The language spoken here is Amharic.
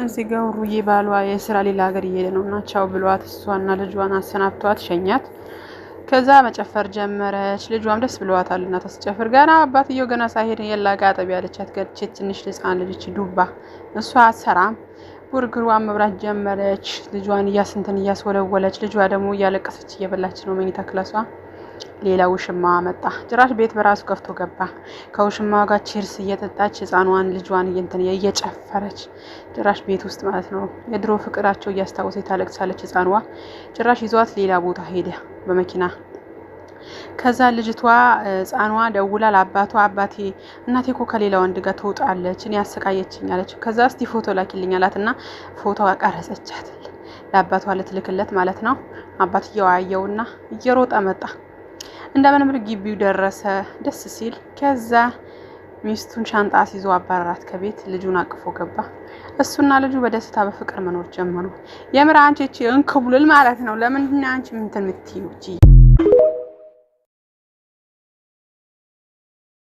እዚህ ጋር ሩዬ ባሏ የስራ ሌላ ሀገር እየሄደ ነውና ቻው ብሏት እሷና ልጇን አሰናብቷት ሸኛት። ከዛ መጨፈር ጀመረች። ልጇም ደስ ብሏታልና ተስጨፍር ገና አባትየው ገና ሳይሄድ የላጋ አጠቢ ያለቻት ገርቼ ትንሽ ህፃን ልጅ ዱባ እሷ አትሰራም ጉርግሯን መብራት ጀመረች። ልጇን እያስወለወለች ልጇ ደግሞ እያለቀሰች እየበላች ነው መኝታ ክላሷ። ሌላ ውሽማ መጣ። ጭራሽ ቤት በራሱ ከፍቶ ገባ። ከውሽማው ጋር ቺርስ እየጠጣች ህፃኗን ልጇን እየጨፈረች ጭራሽ ቤት ውስጥ ማለት ነው። የድሮ ፍቅራቸው እያስታወሰች ታለቅሳለች ህፃኗ። ጭራሽ ይዟት ሌላ ቦታ ሄደ በመኪና። ከዛ ልጅቷ ህፃኗ ደውላ ለአባቷ አባቴ እናቴ እኮ ከሌላ ወንድ ጋር ትወጣለች እኔ ያሰቃየችኝ አለች። ከዛ እስቲ ፎቶ ላኪልኝ አላትና ፎቶ አቀረጸቻት ለአባቷ ልትልክለት ማለት ነው። አባትየው አየውና እየሮጠ መጣ። እንደምንም ግቢው ደረሰ። ደስ ሲል ከዛ ሚስቱን ሻንጣ ይዞ አባረራት ከቤት። ልጁን አቅፎ ገባ። እሱና ልጁ በደስታ በፍቅር መኖር ጀመሩ። የምር አንቺ እንክቡልል ማለት ነው። ለምን አንቺ ምን ትምትዩ